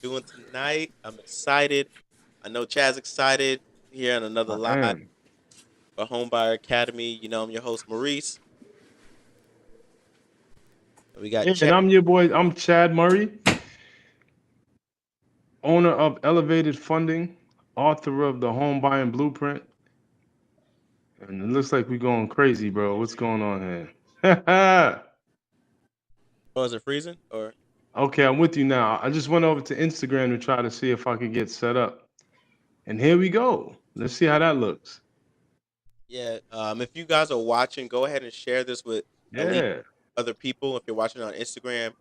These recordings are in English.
doing tonight. I'm excited. I know Chad's excited here on another I live am. for Homebuyer Academy. I'm your host, Maurice. We got And Chad. I'm your boy. I'm Chad Murray, owner of Elevated Funding, author of the Home Buying Blueprint. And it looks like we're going crazy, bro. What's going on here? Oh, is it freezing? Or Okay, I'm with you now. I just went over to Instagram to try to see if I could get set up. And here we go. Let's see how that looks. yeah. If you guys are watching, go ahead and share this with at least Yeah. other people. If you're watching on Instagram,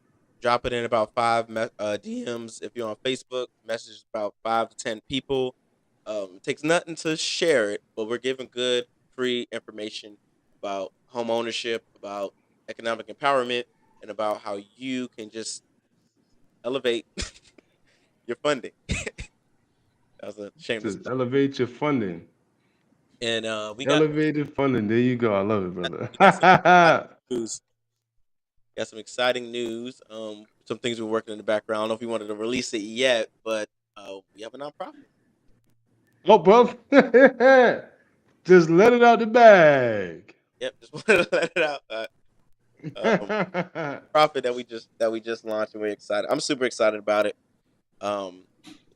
drop it in about DMs. If you're on Facebook, message about 5 to 10 people. It takes nothing to share it, but we're giving good free information about home ownership, about economic empowerment, and about how you can just elevate your funding. That was a shameless To plug. elevate your funding. And we got Elevated funding. There you go. I love it, we got some exciting brother. news. Got some exciting news. Some things we're working in the background. I don't know if we wanted to release it yet, but we have a nonprofit. Oh, bro. Just let it out the bag. Yep, just wanted to let it out. Um, Profit that we just launched, and we're excited. I'm super excited about it. A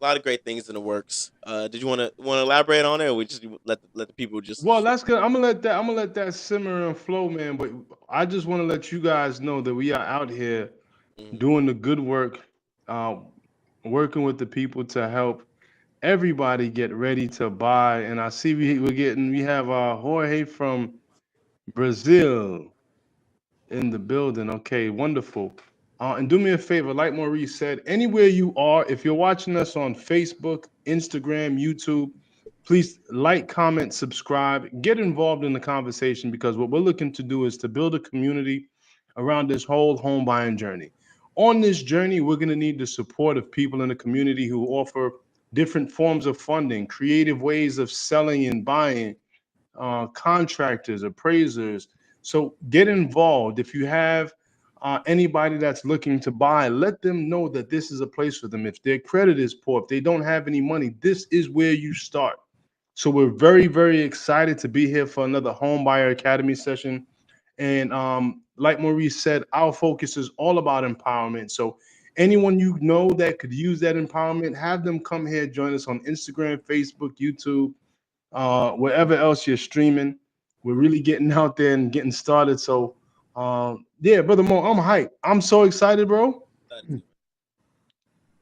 lot of great things in the works. Did you want to elaborate on it, or we just let the people just? Well, that's good. I'm gonna let that simmer and flow, man. But I just want to let you guys know that we are out here Mhm. doing the good work, uh, working with the people to help everybody get ready to buy. And I see we have Jorge from Brazil in the building. Okay, wonderful. And do me a favor, like Maurice said, anywhere you are, if you're watching us on Facebook, Instagram, YouTube, please like, comment, subscribe, get involved in the conversation because what we're looking to do is to build a community around this whole home buying journey. On this journey, we're going to need the support of people in the community who offer different forms of funding, creative ways of selling and buying, contractors, appraisers. So get involved. If you have anybody that's looking to buy, let them know that this is a place for them. If their credit is poor, if they don't have any money, this is where you start. So we're very, very excited to be here for another Home Buyer Academy session. And like Maurice said, our focus is all about empowerment. So anyone you know that could use that empowerment, have them come here, join us on Instagram, Facebook, YouTube, wherever else you're streaming. We're really getting out there and getting started. So, yeah, brother Mo, I'm hyped. I'm so excited, bro. Excited too, man.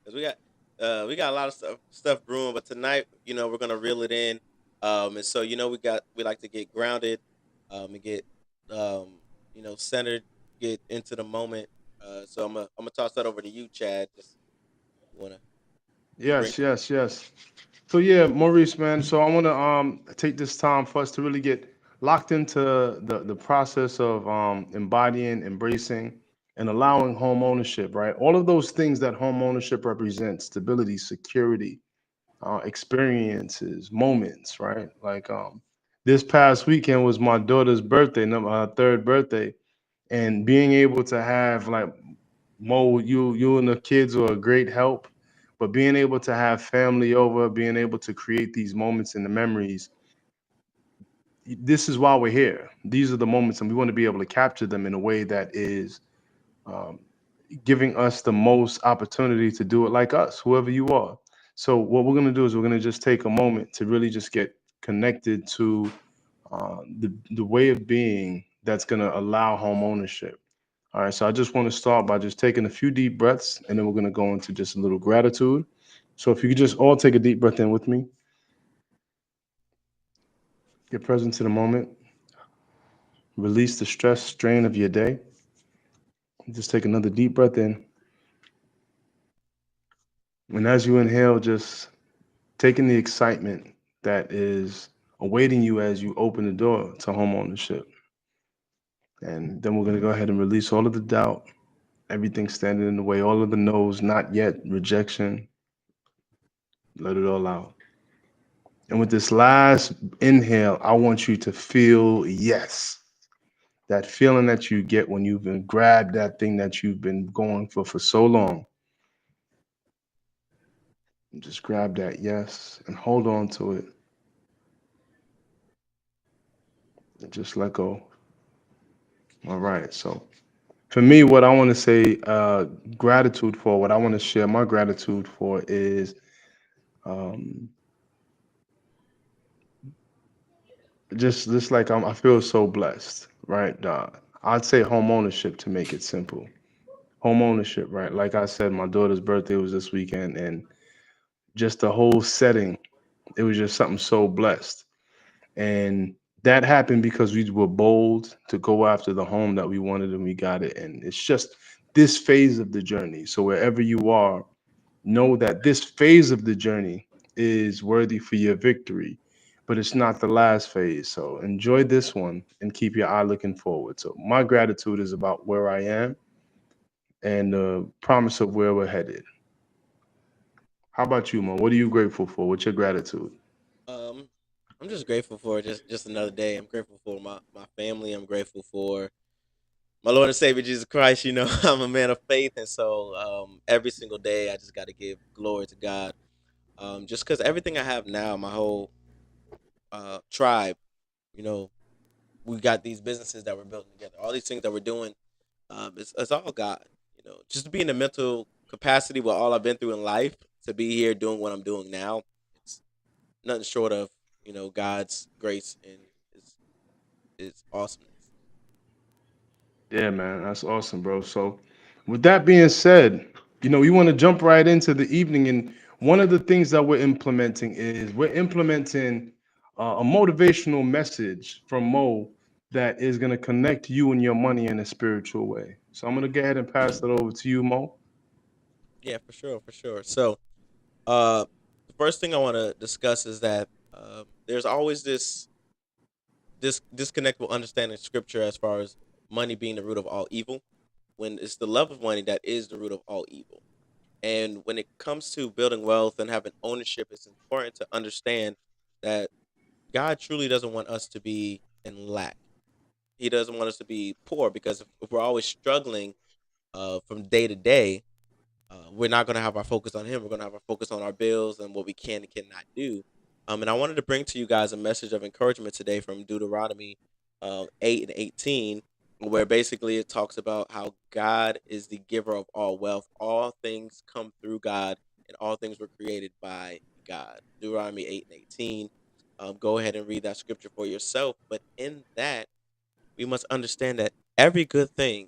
Because we got a lot of stuff brewing, but tonight, we're gonna reel it in. And so we like to get grounded, and get centered, get into the moment. So I'm gonna toss that over to you, Chad. Just wanna bring. Yes, yes, yes. So yeah, Maurice, man. So I want to take this time for us to really get locked into the process of embodying, embracing, and allowing home ownership. Right, all of those things that home ownership represents: stability, security, experiences, moments, right? Like this past weekend was my daughter's birthday, her third birthday, and being able to have like Mo, you and the kids were a great help, but being able to have family over, being able to create these moments and the memories, this is why we're here. These are the moments, and we want to be able to capture them in a way that is um, giving us the most opportunity to do it like us, whoever you are. So what we're going to do is we're going to just take a moment to really just get connected to the way of being that's going to allow home ownership. All right, so I just want to start by just taking a few deep breaths, and then we're going to go into just a little gratitude. So if you could just all take a deep breath in with me, get present to the moment, release the stress, strain of your day. Just take another deep breath in, and as you inhale, just taking the excitement that is awaiting you as you open the door to home ownership. And then we're going to go ahead and release all of the doubt, everything standing in the way, all of the no's, not yet, rejection, let it all out. And with this last inhale, I want you to feel yes. That feeling that you get when you've been grabbed that thing that you've been going for so long. Just grab that yes and hold on to it and just let go. All right. So for me, what I want to say gratitude for, what I want to share my gratitude for is um, just like I feel so blessed, right? I'd say home ownership to make it simple. Home ownership, right? Like I said, my daughter's birthday was this weekend, and just the whole setting, it was just something so blessed. And that happened because we were bold to go after the home that we wanted and we got it. And it's just this phase of the journey. So wherever you are, know that this phase of the journey is worthy for your victory, but it's not the last phase. So enjoy this one and keep your eye looking forward. So my gratitude is about where I am and the promise of where we're headed. How about you, Mo? What are you grateful for? What's your gratitude? Um, I'm just grateful for just another day. I'm grateful for my family. I'm grateful for my Lord and Savior Jesus Christ. You know, I'm a man of faith, and so every single day I just got to give glory to God. Just because everything I have now, my whole tribe, you know, we got these businesses that we're building together, all these things that we're doing. It's all God. You know, just to be in the mental capacity with all I've been through in life to be here doing what I'm doing now. It's nothing short of God's grace and his his awesomeness. Yeah, man, that's awesome, bro. So, with that being said, we want to jump right into the evening. And one of the things that we're implementing is we're implementing a motivational message from Mo that is going to connect you and your money in a spiritual way. So, I'm going to go ahead and pass it over to you, Mo. Yeah, for sure, for sure. So, uh, the first thing I want to discuss is that there's always this disconnect with understanding scripture as far as money being the root of all evil, when it's the love of money that is the root of all evil. And when it comes to building wealth and having ownership, it's important to understand that God truly doesn't want us to be in lack. He doesn't want us to be poor, because if we're always struggling from day to day, we're not going to have our focus on him. We're going to have our focus on our bills and what we can and cannot do. And I wanted to bring to you guys a message of encouragement today from Deuteronomy 8 and 18, where basically it talks about how God is the giver of all wealth. All things come through God, and all things were created by God. Deuteronomy 8 and 18. Go ahead and read that scripture for yourself. But in that, we must understand that every good thing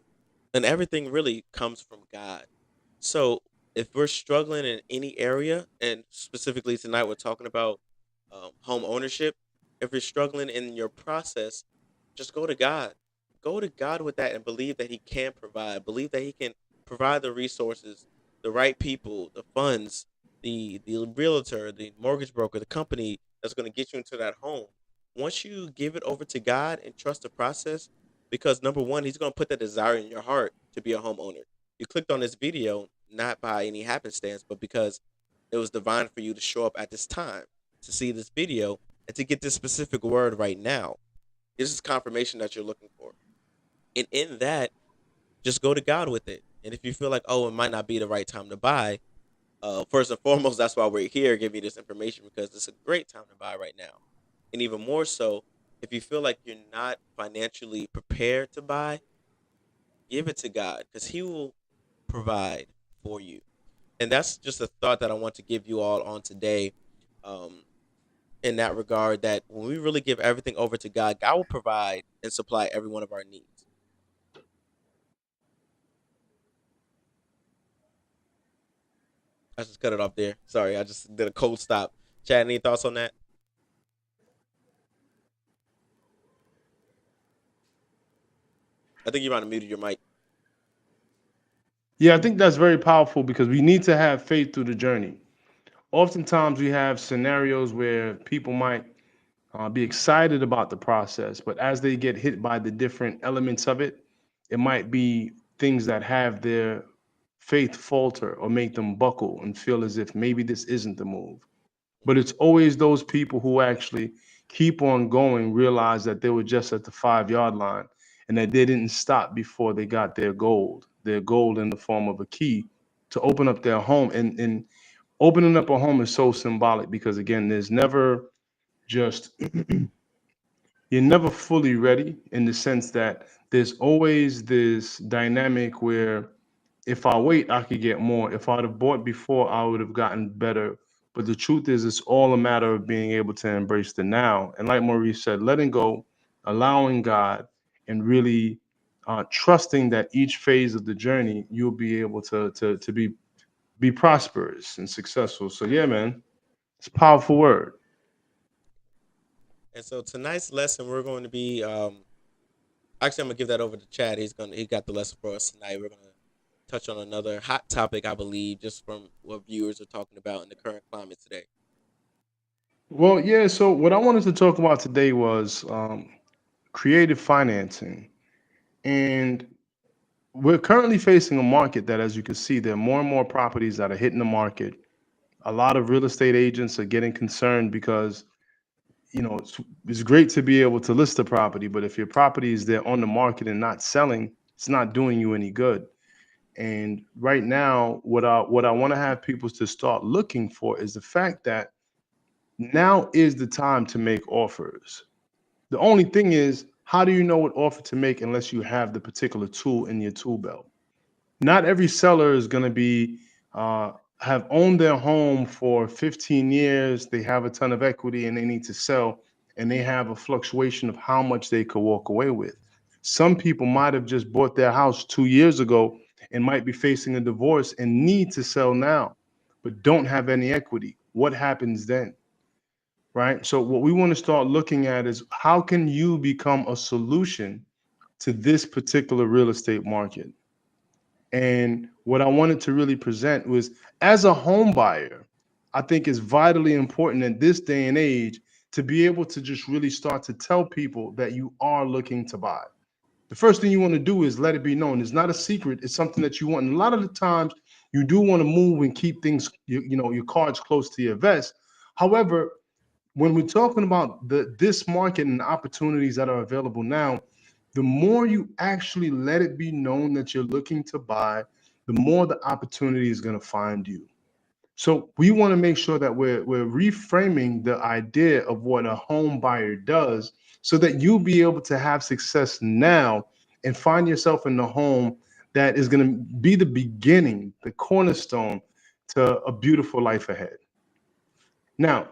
and everything really comes from God. So if we're struggling in any area, and specifically tonight we're talking about home ownership, if you're struggling in your process, just go to God. Go to God with that and believe that He can provide. Believe that He can provide the resources, the right people, the funds, the realtor, the mortgage broker, the company that's going to get you into that home. Once you give it over to God and trust the process, because number one, He's going to put that desire in your heart to be a homeowner. You clicked on this video not by any happenstance, but because it was divine for you to show up at this time to see this video and to get this specific word right now. This is confirmation that you're looking for. And in that, just go to God with it. And if you feel like, oh, it might not be the right time to buy, first and foremost, that's why we're here, give you this information, because it's a great time to buy right now. And even more so, if you feel like you're not financially prepared to buy, give it to God, because He will provide for you. And that's just a thought that I want to give you all on today. Um, in that regard, that when we really give everything over to God, God will provide and supply every one of our needs. I just cut it off there. Sorry, I just did a cold stop. Chad, any thoughts on that? I think you might have muted your mic. Yeah, I think that's very powerful because we need to have faith through the journey. Oftentimes, we have scenarios where people might be excited about the process, but as they get hit by the different elements of it, it might be things that have their faith falter or make them buckle and feel as if maybe this isn't the move. But it's always those people who actually keep on going, realize that they were just at the 5 yard line and that they didn't stop before they got their gold in the form of a key to open up their home. And Opening up a home is so symbolic because again, there's never just you're never fully ready in the sense that there's always this dynamic where if I wait, I could get more. If I'd have bought before, I would have gotten better. But the truth is, it's all a matter of being able to embrace the now. And like Maurice said, letting go, allowing God, and really trusting that each phase of the journey, you'll be able to be prosperous and successful. So yeah, man, it's a powerful word. And so tonight's lesson, we're going to be actually I'm gonna give that over to Chad. He got the lesson for us tonight. We're gonna touch on another hot topic, I believe, just from what viewers are talking about in the current climate today. Well, yeah. So what I wanted to talk about today was creative financing, and we're currently facing a market that, as you can see, there are more and more properties that are hitting the market. A lot of real estate agents are getting concerned because, it's great to be able to list a property, but if your property is there on the market and not selling, it's not doing you any good. And right now, what I want to have people to start looking for is the fact that now is the time to make offers. The only thing is, how do you know what offer to make unless you have the particular tool in your tool belt? Not every seller is going to be uh, have owned their home for 15 years. They have a ton of equity and they need to sell, and they have a fluctuation of how much they could walk away with. Some people might have just bought their house 2 years ago and might be facing a divorce and need to sell now, but don't have any equity. What happens then? Right. So, what we want to start looking at is how can you become a solution to this particular real estate market? And what I wanted to really present was as a home buyer, I think it's vitally important in this day and age to be able to just really start to tell people that you are looking to buy. The first thing you want to do is let it be known. It's not a secret. It's something that you want. And a lot of the times you do want to move and keep things, your cards close to your vest. However, when we're talking about this market and the opportunities that are available now, the more you actually let it be known that you're looking to buy, the more the opportunity is going to find you. So we want to make sure that we're reframing the idea of what a home buyer does so that you'll be able to have success now and find yourself in the home that is going to be the beginning, the cornerstone to a beautiful life ahead. Now,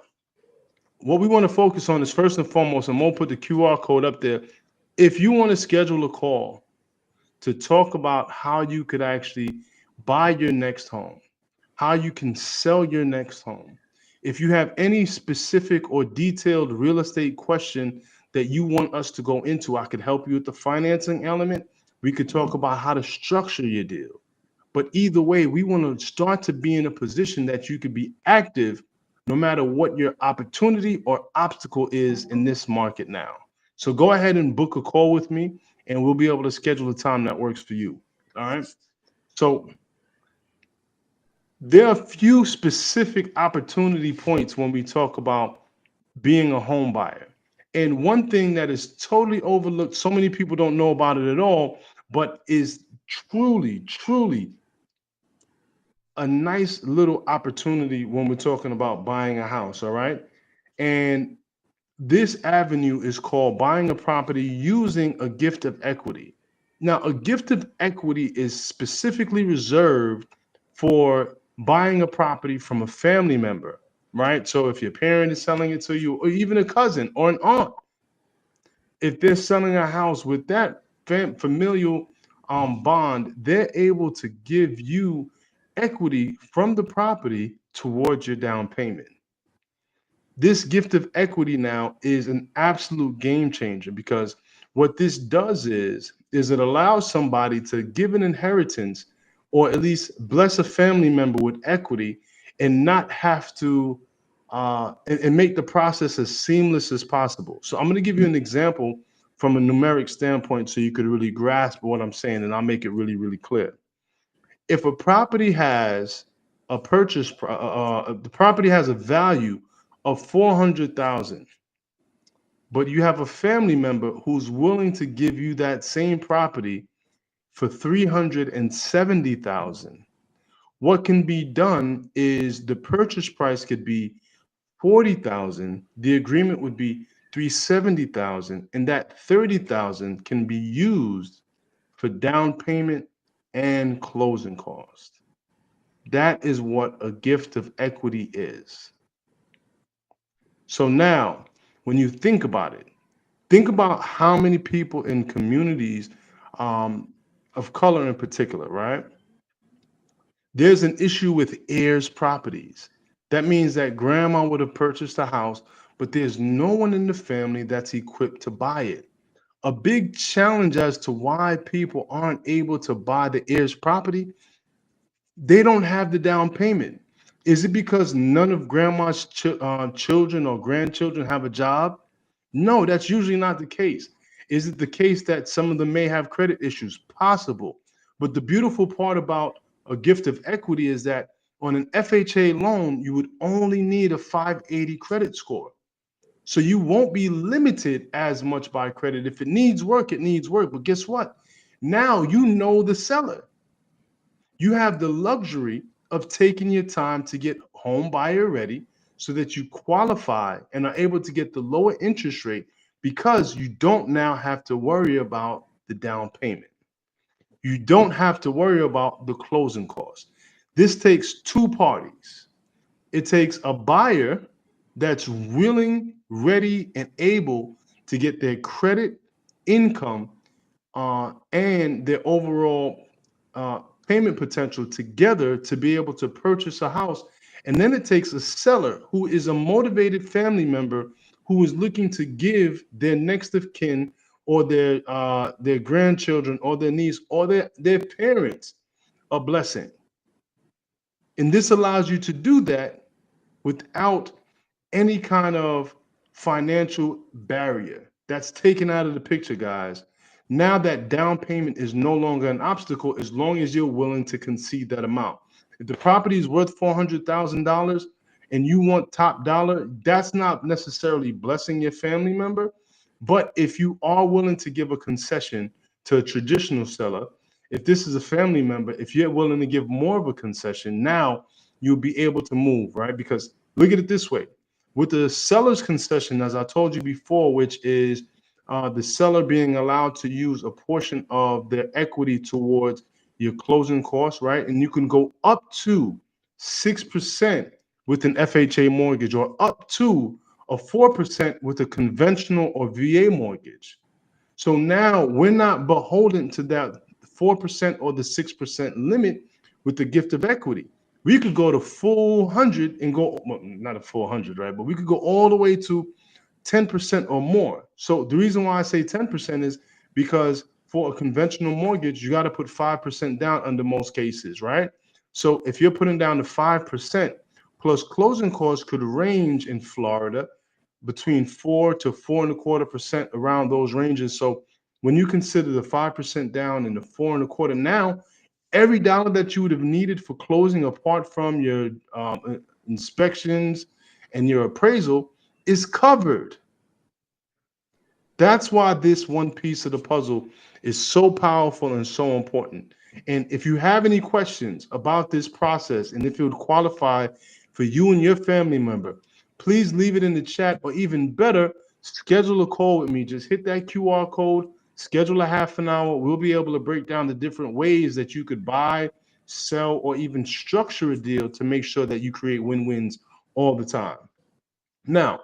what we want to focus on is first and foremost, and we'll put the QR code up there. If you want to schedule a call to talk about how you could actually buy your next home, how you can sell your next home, if you have any specific or detailed real estate question that you want us to go into, I could help you with the financing element. We could talk about how to structure your deal. But either way, we want to start to be in a position that you could be active no matter what your opportunity or obstacle is in this market now. So go ahead and book a call with me, and we'll be able to schedule a time that works for you. All right. So there are a few specific opportunity points when we talk about being a home buyer. And one thing that is totally overlooked, so many people don't know about it at all, but is truly, truly a nice little opportunity when we're talking about buying a house, all right? And this avenue is called buying a property using a gift of equity. Now, a gift of equity is specifically reserved for buying a property from a family member, right? So if your parent is selling it to you, or even a cousin or an aunt, if they're selling a house with that familial bond, they're able to give you equity from the property towards your down payment. This gift of equity now is an absolute game changer because what this does is it allows somebody to give an inheritance or at least bless a family member with equity and not have to and make the process as seamless as possible. So I'm going to give you an example from a numeric standpoint so you could really grasp what I'm saying, and I'll make it really, really clear. If a property has a the property has a value of 400,000, but you have a family member who's willing to give you that same property for 370,000. what can be done is the purchase price could be 40,000. The agreement would be 370,000, and that 30,000 can be used for down payment and closing costs. That is what a gift of equity is. So now, when you think about how many people in communities um, of color in particular, right? There's an issue with heirs properties. That means that grandma would have purchased a house, but there's no one in the family that's equipped to buy it. A big challenge as to why people aren't able to buy the heirs property, they don't have the down payment. Is it because none of grandma's children or grandchildren have a job? No, that's usually not the case. Is it the case that some of them may have credit issues? Possible. But the beautiful part about a gift of equity is that on an FHA loan, you would only need a 580 credit score. So you won't be limited as much by credit. If it needs work, it needs work. But guess what? Now you know the seller. You have the luxury of taking your time to get home buyer ready so that you qualify and are able to get the lower interest rate because you don't now have to worry about the down payment. You don't have to worry about the closing costs. This takes two parties. It takes a buyer that's willing, ready, and able to get their credit, income, and their overall uh, payment potential together to be able to purchase a house. And then it takes a seller who is a motivated family member who is looking to give their next of kin or their grandchildren or their niece or their parents a blessing. And this allows you to do that without any kind of financial barrier. That's taken out of the picture, guys. Now that down payment is no longer an obstacle as long as you're willing to concede that amount. If the property is worth $400,000 and you want top dollar, that's not necessarily blessing your family member. But if you are willing to give a concession to a traditional seller, if this is a family member, if you're willing to give more of a concession, now you'll be able to move, right? Because look at it this way, with the seller's concession, as I told you before, which is the seller being allowed to use a portion of their equity towards your closing costs, right? And you can go up to 6% with an FHA mortgage or up to a 4% with a conventional or VA mortgage. So now we're not beholden to that 4% or the 6% limit with the gift of equity. We could go to full 100 and go, well, not a full 100, right? But we could go all the way to 10% or more. So the reason why I say 10% is because for a conventional mortgage, you got to put 5% down under most cases, right? So if you're putting down the 5% plus closing costs could range in Florida between 4 to 4.25% around those ranges. So when you consider the 5% down and the 4.25 now, every dollar that you would have needed for closing, apart from your inspections and your appraisal, is covered. That's why this one piece of the puzzle is so powerful and so important. And if you have any questions about this process and if it would qualify for you and your family member, please leave it in the chat, or even better, schedule a call with me. Just hit that QR code, schedule a half an hour. We'll be able to break down the different ways that you could buy, sell, or even structure a deal to make sure that you create win-wins all the time. Now,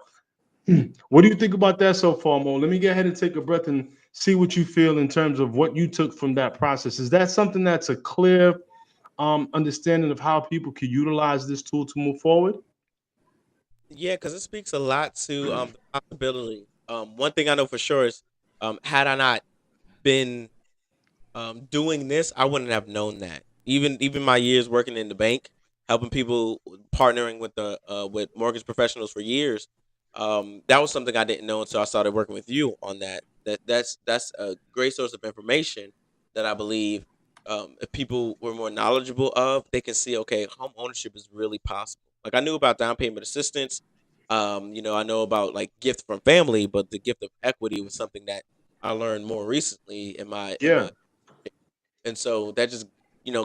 what do you think about that so far, Mo? Let me go ahead and take a breath and see what you feel in terms of what you took from that process. Is that something that's a clear understanding of how people can utilize this tool to move forward? Yeah, because it speaks a lot to the possibility. One thing I know for sure is, had I not been doing this, I wouldn't have known that. Even my years working in the bank, helping people, partnering with mortgage professionals for years, that was something I didn't know until I started working with you on that. That's a great source of information that I believe, if people were more knowledgeable of, they can see, okay, home ownership is really possible. Like, I knew about down payment assistance. I know about like gift from family, but the gift of equity was something that I learned more recently in my Yeah. and so that just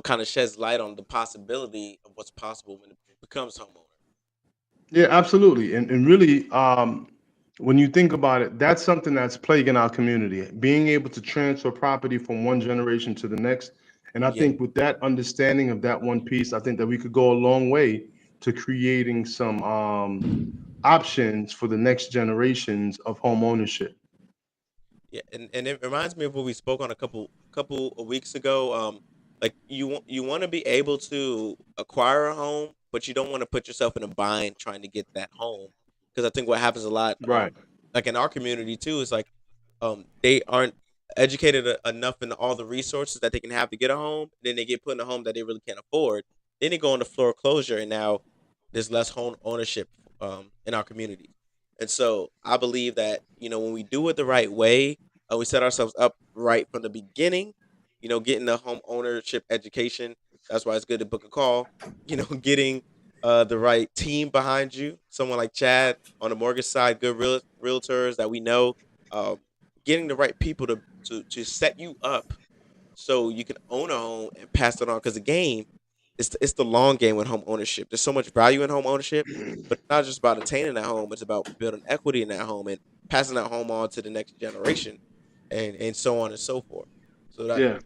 kind of sheds light on the possibility of what's possible when it becomes homeowner. Yeah, absolutely. And really, when you think about it, that's something that's plaguing our community, being able to transfer property from one generation to the next. And I Yeah. think with that understanding of that one piece, I think that we could go a long way to creating some options for the next generations of home ownership. Yeah, and it reminds me of what we spoke on a couple of weeks ago. Like you want to be able to acquire a home, but you don't want to put yourself in a bind trying to get that home, because I think what happens a lot, Right. like in our community too, is like, they aren't educated enough in all the resources that they can have to get a home. Then they get put in a home that they really can't afford. Then they go into foreclosure, and now there's less home ownership in our communities. And so I believe that, when we do it the right way, we set ourselves up right from the beginning. Getting the home ownership education. That's why it's good to book a call. Getting the right team behind you. Someone like Chad on the mortgage side, good realtors that we know. Um, Getting the right people to set you up so you can own a home and pass it on. Because the game, it's the long game with home ownership. There's so much value in home ownership, but it's not just about attaining that home. It's about building equity in that home and passing that home on to the next generation, and so on and so forth. So that Yeah,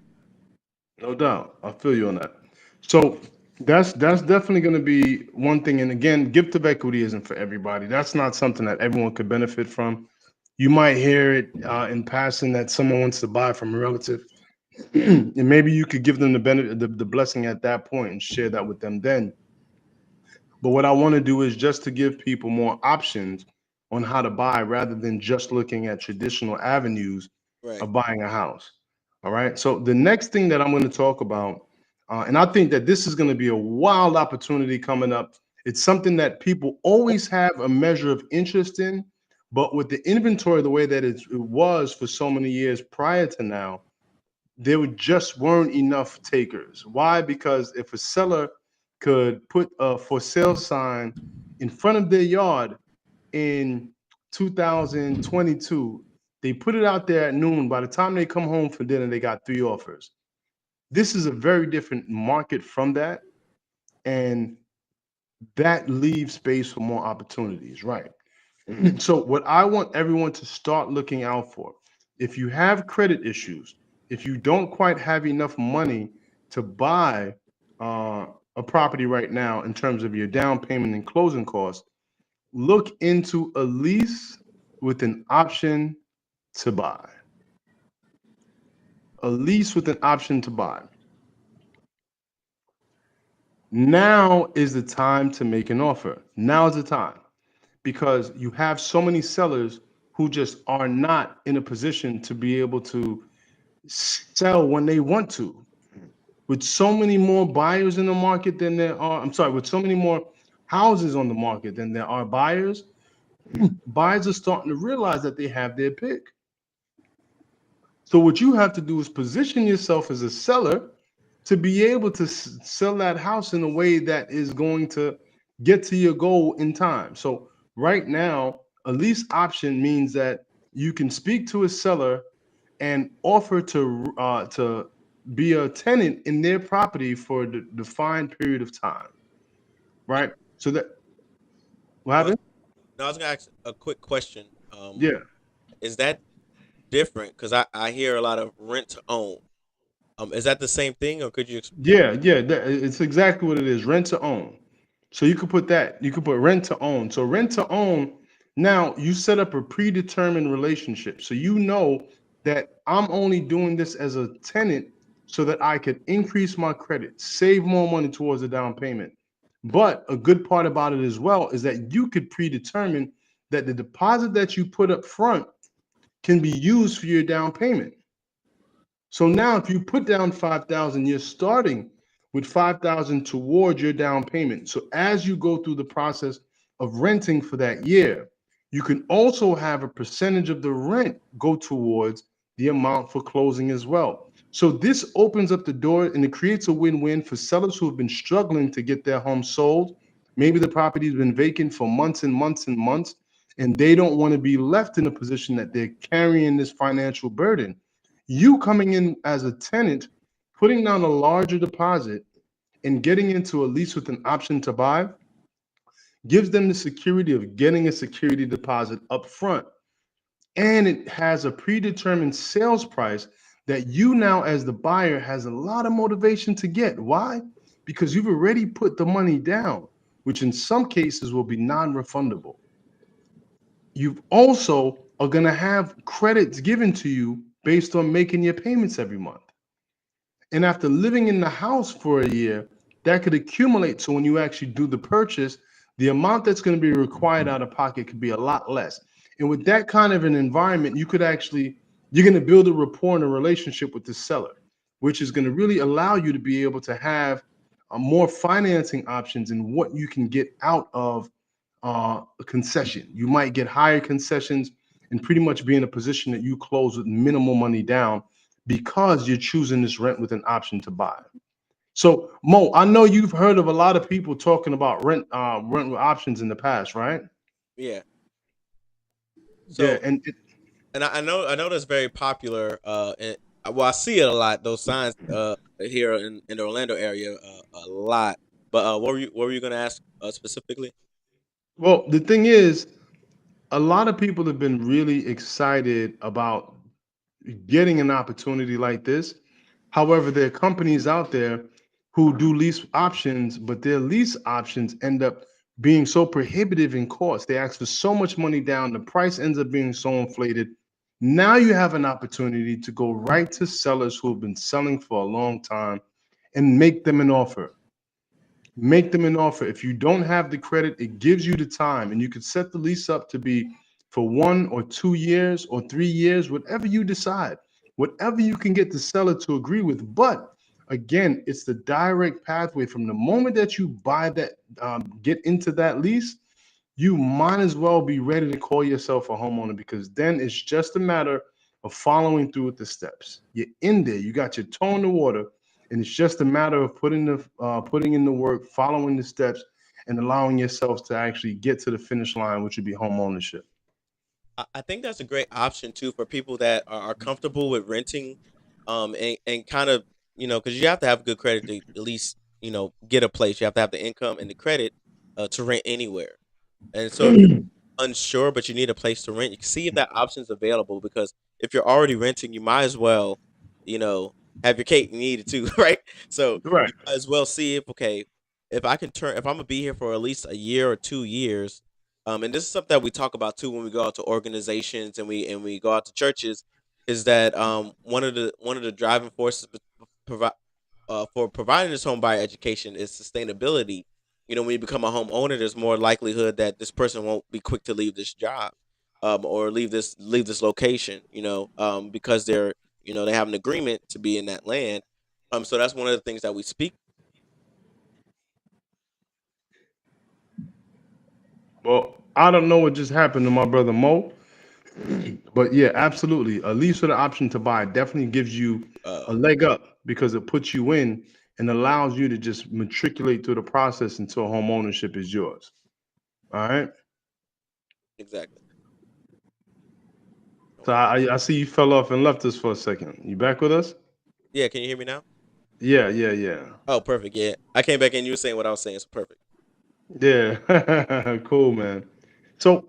no doubt. I feel you on that. So that's definitely going to be one thing. And again, gift of equity isn't for everybody. That's not something that everyone could benefit from. You might hear it in passing that someone wants to buy from a relative, and maybe you could give them the benefit, the blessing at that point, and share that with them then. But what I want to do is just to give people more options on how to buy rather than just looking at traditional avenues right, of buying a house. All right. So the next thing that I'm going to talk about, and I think that this is going to be a wild opportunity coming up. It's something that people always have a measure of interest in, but with the inventory the way that it was for so many years prior to now, just weren't enough takers. Why? Because if a seller could put a for sale sign in front of their yard in 2022, they put it out there at noon. By the time they come home for dinner, they got three offers. This is a very different market from that. And that leaves space for more opportunities, right? So, what I want everyone to start looking out for, if you have credit issues, if you don't quite have enough money to buy uh, a property right now in terms of your down payment and closing costs, look into a lease with an option to buy. A lease with an option to buy. Now is the time to make an offer. Now is the time, because you have so many sellers who just are not in a position to be able to sell when they want to. With so many more buyers in the market than there are, I'm sorry, with so many more houses on the market than there are buyers, buyers are starting to realize that they have their pick. So what you have to do is position yourself as a seller to be able to sell that house in a way that is going to get to your goal in time. So right now, a lease option means that you can speak to a seller and offer to be a tenant in their property for the defined period of time, yeah. right? So that what No, happened? I was gonna ask a quick question. Yeah, Is that different? Because I hear a lot of rent to own. Is that the same thing, or could you? yeah. It's exactly what it is. Rent to own. So you could put that. You could put rent to own. So rent to own. Now you set up a predetermined relationship. So you know that I'm only doing this as a tenant so that I could increase my credit, save more money towards the down payment. But a good part about it as well is that you could predetermine that the deposit that you put up front can be used for your down payment. So now if you put down 5,000, you're starting with 5,000 toward your down payment. So as you go through the process of renting for that year, you can also have a percentage of the rent go towards the amount for closing as well. So this opens up the door and it creates a win-win for sellers who have been struggling to get their home sold. Maybe the property's been vacant for months and months and months, and they don't want to be left in a position that they're carrying this financial burden. You coming in as a tenant putting down a larger deposit and getting into a lease with an option to buy gives them the security of getting a security deposit up front. And it has a predetermined sales price that you now, as the buyer, has a lot of motivation to get. Why? Because you've already put the money down, which in some cases will be non-refundable. You also are going to have credits given to you based on making your payments every month. And after living in the house for a year, that could accumulate. So when you actually do the purchase, the amount that's going to be required out of pocket could be a lot less. And with that kind of an environment, you're going to build a rapport and a relationship with the seller, which is going to really allow you to be able to have more financing options and what you can get out of a concession. You might get higher concessions and pretty much be in a position that you close with minimal money down because you're choosing this rent with an option to buy. So Mo, I know you've heard of a lot of people talking about rent with options in the past, right? Yeah. Yeah, So, and and I know that's very popular. And well, I see it a lot. Those signs here in the Orlando area a lot. But what were you gonna ask specifically? well, the thing is, a lot of people have been really excited about getting an opportunity like this. However, there are companies out there who do lease options, but their lease options end up being so prohibitive in cost. They ask for so much money down, the price ends up being so inflated. Now you have an opportunity to go right to sellers who have been selling for a long time and make them an offer. Make them an offer. If you don't have the credit, it gives you the time, and you could set the lease up to be for 1 or 2 years or 3 years, whatever you decide, whatever you can get the seller to agree with. But again, it's the direct pathway from the moment that you buy that, get into that lease, you might as well be ready to call yourself a homeowner because then it's just a matter of following through with the steps. You're in there, you got your toe in the water, and it's just a matter of putting in the work, following the steps, and allowing yourselves to actually get to the finish line, which would be home ownership. I think that's a great option too for people that are comfortable with renting, and kind of because you have to have good credit to at least get a place. You have to have the income and the credit to rent anywhere. And so if you're unsure but you need a place to rent, you can see if that option's available because if you're already renting, you might as well, you know, have your cake and eat it too, right? So Right. you might as well see if okay, if I'm gonna be here for at least a year or 2 years, and this is something that we talk about too when we go out to organizations and we go out to churches, is that one of the driving forces for providing this home buyer education is sustainability. When you become a homeowner, there's more likelihood that this person won't be quick to leave this job, or leave this location. Because they have an agreement to be in that land. So that's one of the things that we speak. Well, I don't know what just happened to my brother Mo, but yeah, absolutely. A lease with an option to buy definitely gives you Uh, a leg up because it puts you in and allows you to just matriculate through the process until home ownership is yours. All right. exactly. So I see you fell off and left us for a second. You back with us? Yeah, can you hear me now? Yeah, yeah, yeah. Oh, perfect. Yeah, I came back in. You were saying what I was saying. So perfect. Yeah. Cool, man. So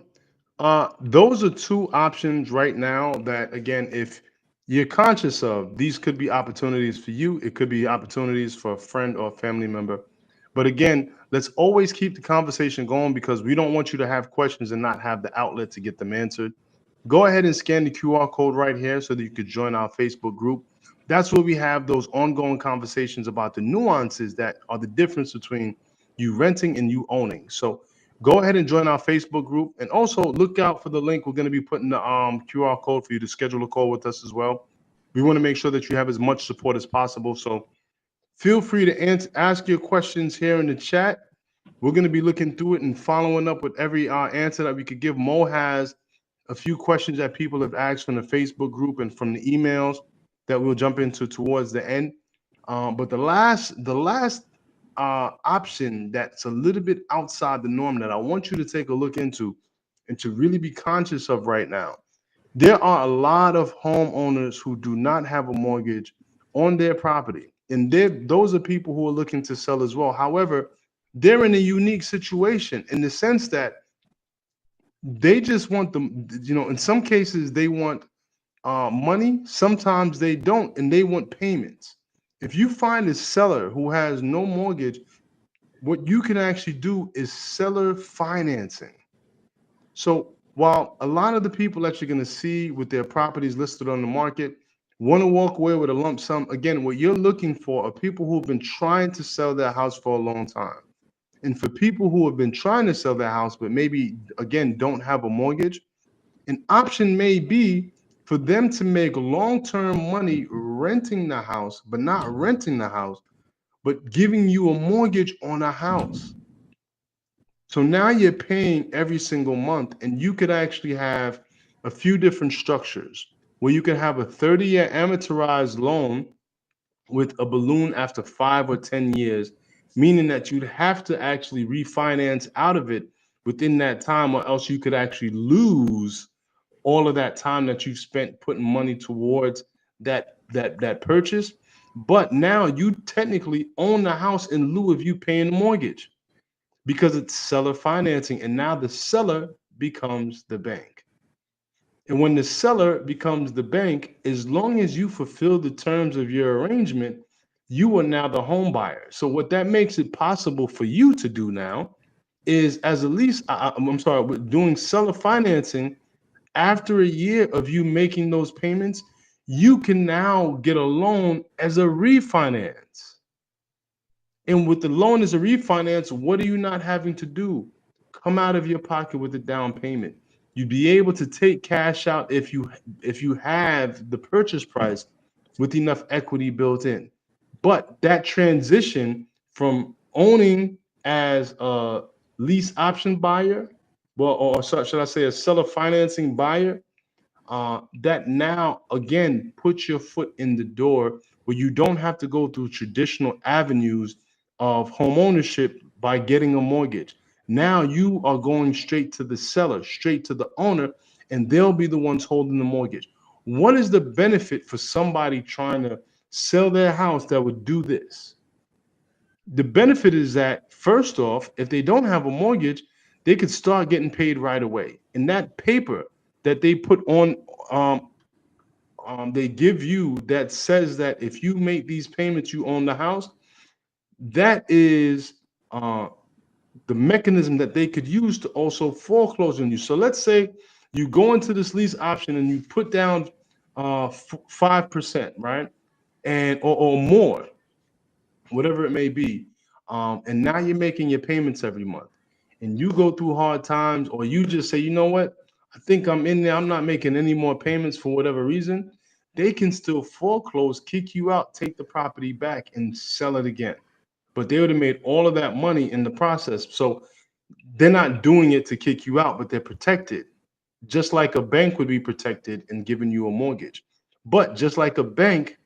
those are two options right now that, again, if you're conscious of, these could be opportunities for you. It could be opportunities for a friend or family member. But again, let's always keep the conversation going because we don't want you to have questions and not have the outlet to get them answered. Go ahead and scan the QR code right here so that you could join our Facebook group. That's where we have those ongoing conversations about the nuances that are the difference between you renting and you owning. So go ahead and join our Facebook group and also look out for the link. We're going to be putting the QR code for you to schedule a call with us as well. We want to make sure that you have as much support as possible. So feel free to ask your questions here in the chat. We're going to be looking through it and following up with every answer that we could give. Mo has a few questions that people have asked from the Facebook group and from the emails that we'll jump into towards the end. But the last option that's a little bit outside the norm that I want you to take a look into and to really be conscious of right now. There are a lot of homeowners who do not have a mortgage on their property. And those are people who are looking to sell as well. However, they're in a unique situation in the sense that they just want them, in some cases they want money, sometimes they don't, and they want payments. If you find a seller who has no mortgage, what you can actually do is seller financing. So while a lot of the people that you're going to see with their properties listed on the market want to walk away with a lump sum, again, what you're looking for are people who've been trying to sell their house for a long time. And for people who have been trying to sell their house, but maybe, again, don't have a mortgage, an option may be for them to make long term money renting the house, but not renting the house, but giving you a mortgage on a house. So now you're paying every single month, and you could actually have a few different structures where you can have a 30-year amortized loan with a balloon after 5 or 10 years, meaning that you'd have to actually refinance out of it within that time, or else you could actually lose all of that time that you've spent putting money towards that purchase. But now you technically own the house in lieu of you paying the mortgage because it's seller financing, and now the seller becomes the bank. And when the seller becomes the bank, as long as you fulfill the terms of your arrangement, you are now the home buyer. So what that makes it possible for you to do now is, as a lease, I'm sorry, with doing seller financing, after a year of you making those payments, you can now get a loan as a refinance. And with the loan as a refinance, what are you not having to do? Come out of your pocket with the down payment. You'd be able to take cash out if you have the purchase price with enough equity built in. But that transition from owning as a lease option buyer, well, or should I say a seller financing buyer, that now again puts your foot in the door where you don't have to go through traditional avenues of home ownership by getting a mortgage. Now you are going straight to the seller, straight to the owner, and they'll be the ones holding the mortgage. What is the benefit for somebody trying to sell their house that would do this? The benefit is that, first off, if they don't have a mortgage, they could start getting paid right away. And that paper that they put on, um, they give you, that says that if you make these payments, you own the house. That is uh, the mechanism that they could use to also foreclose on you. So let's say you go into this lease option and you put down 5%, right? And or more, whatever it may be. And now you're making your payments every month, and you go through hard times, or you just say, you know what, I think I'm in there, I'm not making any more payments for whatever reason, they can still foreclose, kick you out, take the property back, and sell it again. But they would have made all of that money in the process. So they're not doing it to kick you out, but they're protected, just like a bank would be protected in giving you a mortgage. But just like a bank,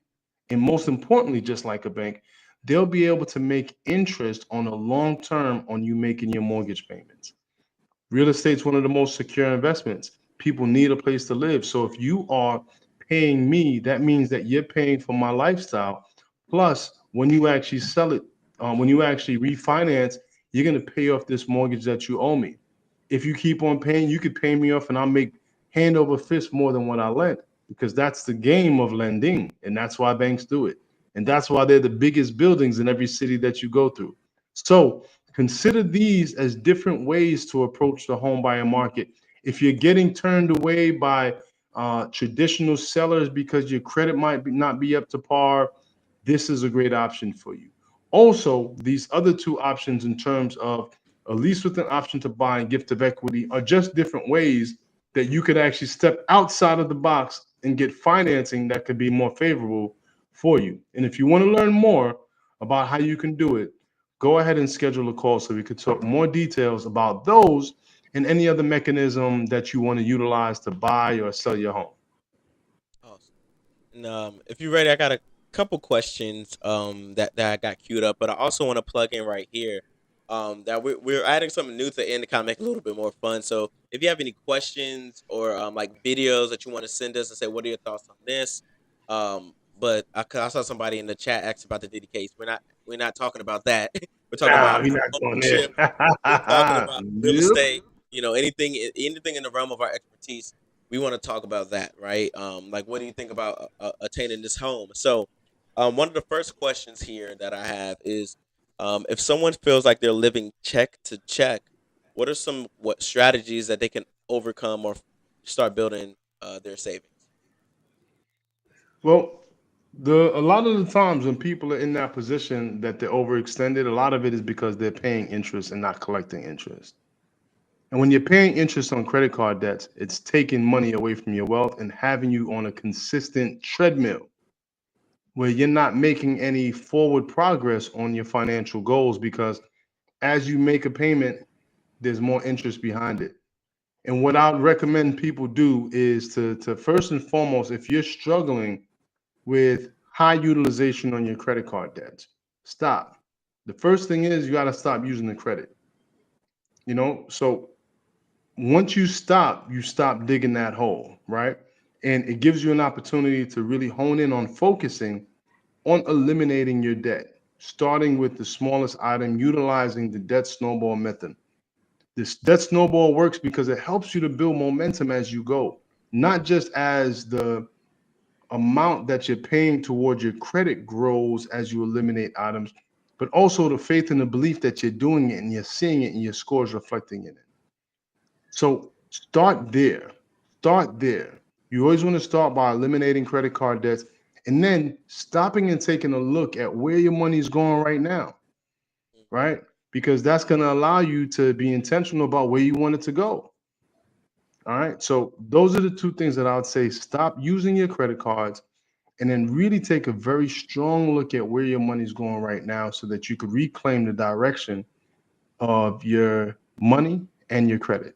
and most importantly, just like a bank, they'll be able to make interest on a long term on you making your mortgage payments. Real estate's one of the most secure investments. People need a place to live. So if you are paying me, that means that you're paying for my lifestyle. Plus, when you actually sell it, when you actually refinance, you're going to pay off this mortgage that you owe me. If you keep on paying, you could pay me off and I'll make hand over fist more than what I lent, because that's the game of lending. And that's why banks do it. And that's why they're the biggest buildings in every city that you go through. So consider these as different ways to approach the home buyer market. If you're getting turned away by traditional sellers because your credit might not be up to par, this is a great option for you. Also, these other two options in terms of a lease with an option to buy and gift of equity are just different ways that you could actually step outside of the box and get financing that could be more favorable for you. And if you want to learn more about how you can do it, go ahead and schedule a call so we could talk more details about those and any other mechanism that you want to utilize to buy or sell your home. Awesome. And if you're ready, I got a couple questions that I got queued up, but I also want to plug in right here. That we're adding something new to the end to kind of make it a little bit more fun. So if you have any questions or like videos that you want to send us and say what are your thoughts on this, I saw somebody in the chat ask about the Diddy case. We're not talking about that. We're talking Nah, about we not going ownership. We're talking there. about real Yep. estate. Anything in the realm of our expertise. We want to talk about that, right? Like, what do you think about attaining this home? So, one of the first questions here that I have is, if someone feels like they're living check to check, what are some what strategies that they can overcome or start building their savings? Well, the a lot of the times when people are in that position that they're overextended, a lot of it is because they're paying interest and not collecting interest. And when you're paying interest on credit card debts, it's taking money away from your wealth and having you on a consistent treadmill where you're not making any forward progress on your financial goals because as you make a payment, there's more interest behind it. And what I'd recommend people do is to first and foremost, if you're struggling with high utilization on your credit card debts, stop. The first thing is you got to stop using the credit. So once you stop digging that hole, right? And it gives you an opportunity to really hone in on focusing on eliminating your debt, starting with the smallest item, utilizing the debt snowball method. This debt snowball works because it helps you to build momentum as you go, not just as the amount that you're paying towards your credit grows as you eliminate items, but also the faith and the belief that you're doing it and you're seeing it and your scores reflecting in it. So start there. Start there. You always want to start by eliminating credit card debts and then stopping and taking a look at where your money is going right now, right? Because that's going to allow you to be intentional about where you want it to go. All right. So those are the two things that I would say stop using your credit cards and then really take a very strong look at where your money's going right now so that you could reclaim the direction of your money and your credit.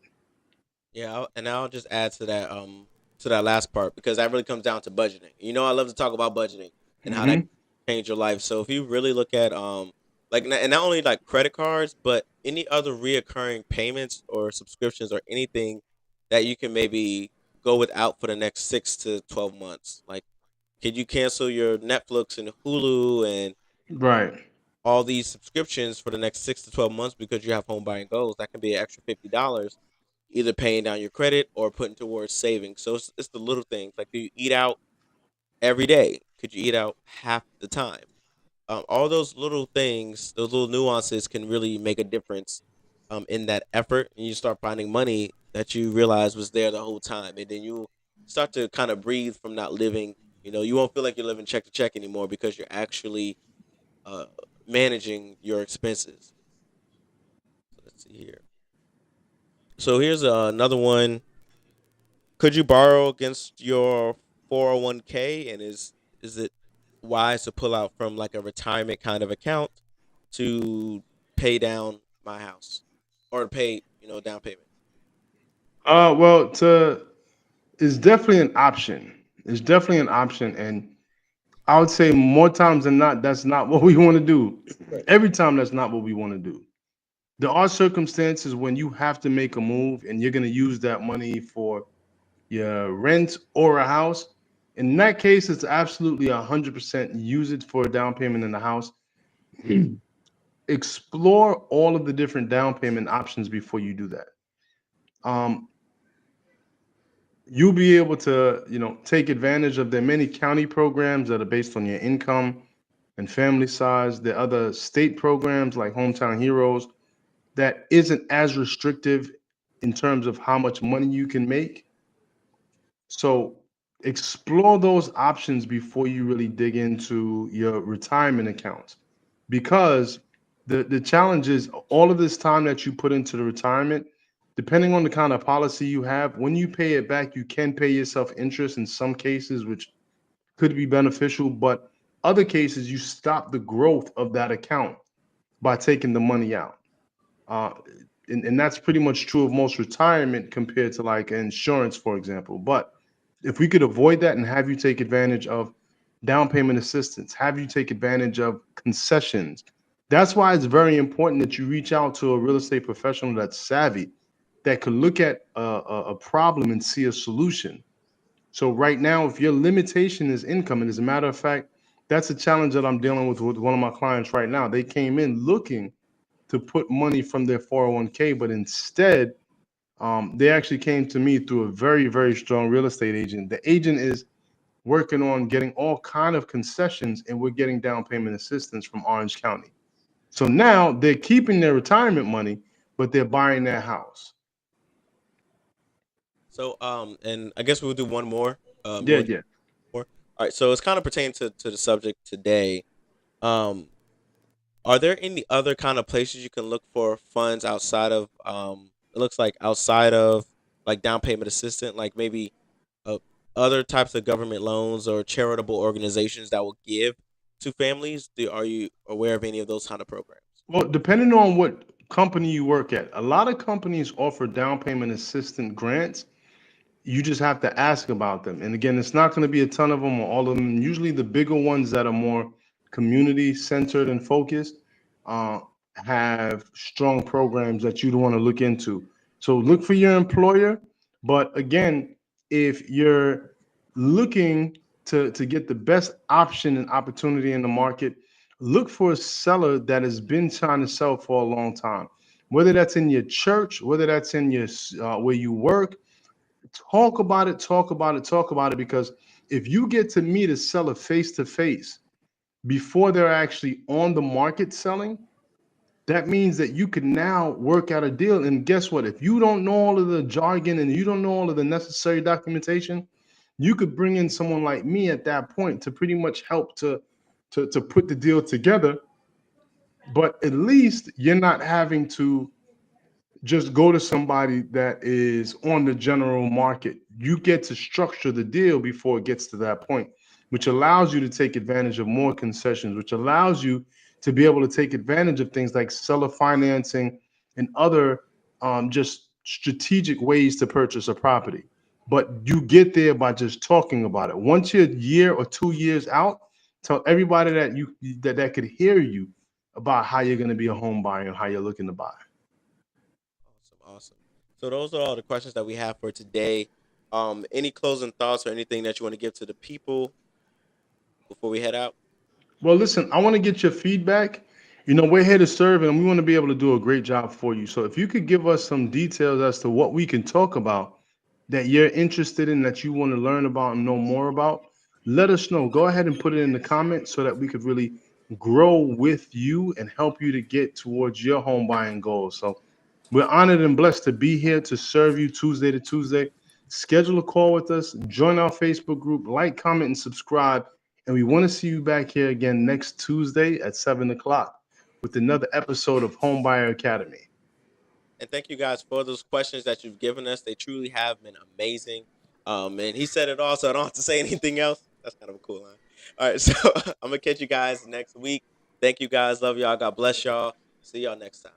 Yeah, and I'll just add to that last part because that really comes down to budgeting. I love to talk about budgeting and how that Hmm. can change your life. So if you really look at and not only like credit cards, but any other reoccurring payments or subscriptions or anything that you can maybe go without for the next 6 to 12 months. Like, can you cancel your Netflix and Hulu and Right. all these subscriptions for the next 6 to 12 months because you have home buying goals? That can be an extra $50, either paying down your credit or putting towards savings. So it's the little things. Like, do you eat out every day? Could you eat out half the time? All those little things, those little nuances can really make a difference in that effort. And you start finding money that you realize was there the whole time. And then you start to kind of breathe from not living. You won't feel like you're living check to check anymore because you're actually uh, managing your expenses. So let's see here. So here's another one. Could you borrow against your 401k, and is it wise to pull out from like a retirement kind of account to pay down my house or to pay, down payment? Well, to it's definitely an option. It's definitely an option, and I would say more times than not, that's not what we want to do. Right. Every time, that's not what we want to do. There are circumstances when you have to make a move, and you're going to use that money for your rent or a house. In that case, it's absolutely 100% use it for a down payment in the house. Explore all of the different down payment options before you do that. Um, you'll be able to take advantage of the many county programs that are based on your income and family size. There are other state programs like Hometown Heroes that isn't as restrictive in terms of how much money you can make. So explore those options before you really dig into your retirement accounts, because the challenge is all of this time that you put into the retirement, depending on the kind of policy you have, when you pay it back, you can pay yourself interest in some cases, which could be beneficial, but other cases you stop the growth of that account by taking the money out. Uh, and that's pretty much true of most retirement compared to like insurance, for example. But if we could avoid that and have you take advantage of down payment assistance, have you take advantage of concessions, that's why it's very important that you reach out to a real estate professional that's savvy, that could look at a problem and see a solution. So right now, if your limitation is income, and as a matter of fact, that's a challenge that I'm dealing with one of my clients right now. They came in looking to put money from their 401k, but instead, they actually came to me through a very, very strong real estate agent. The agent is working on getting all kind of concessions, and we're getting down payment assistance from Orange County. So now they're keeping their retirement money, but they're buying their house. So and I guess we'll do one more. You Yeah, want to yeah. do more? All right. So it's kind of pertaining to the subject today. Um, are there any other kind of places you can look for funds outside of it looks like outside of like down payment assistant, like maybe uh, other types of government loans or charitable organizations that will give to families? Are you aware of any of those kind of programs? Well, depending on what company you work at, a lot of companies offer down payment assistant grants. You just have to ask about them. And again, it's not going to be a ton of them or all of them. Usually, the bigger ones that are more community centered and focused uh, have strong programs that you'd want to look into. So look for your employer. But again, if you're looking to get the best option and opportunity in the market, look for a seller that has been trying to sell for a long time. Whether that's in your church, whether that's in your where you work, talk about it, talk about it, talk about it. Because if you get to meet a seller face to face before they're actually on the market selling, that means that you can now work out a deal. And guess what? If you don't know all of the jargon and you don't know all of the necessary documentation, you could bring in someone like me at that point to pretty much help to put the deal together. But at least you're not having to just go to somebody that is on the general market. You get to structure the deal before it gets to that point, which allows you to take advantage of more concessions, which allows you to be able to take advantage of things like seller financing and other just strategic ways to purchase a property. But you get there by just talking about it. Once you're a year or 2 years out, tell everybody that that could hear you about how you're going to be a home buyer and how you're looking to buy. Awesome, awesome. So those are all the questions that we have for today. Any closing thoughts or anything that you want to give to the people before we head out? Well, listen, I want to get your feedback. We're here to serve and we want to be able to do a great job for you. So if you could give us some details as to what we can talk about that you're interested in, that you want to learn about and know more about, let us know. Go ahead and put it in the comments so that we could really grow with you and help you to get towards your home buying goals. So we're honored and blessed to be here to serve you Tuesday to Tuesday. Schedule a call with us, join our Facebook group, like, comment, and subscribe. And we want to see you back here again next Tuesday at 7 o'clock with another episode of Homebuyer Academy. And thank you guys for those questions that you've given us. They truly have been amazing. And he said it all, so I don't have to say anything else. That's kind of a cool line. All right, so I'm gonna catch you guys next week. Thank you guys. Love y'all. God bless y'all. See y'all next time.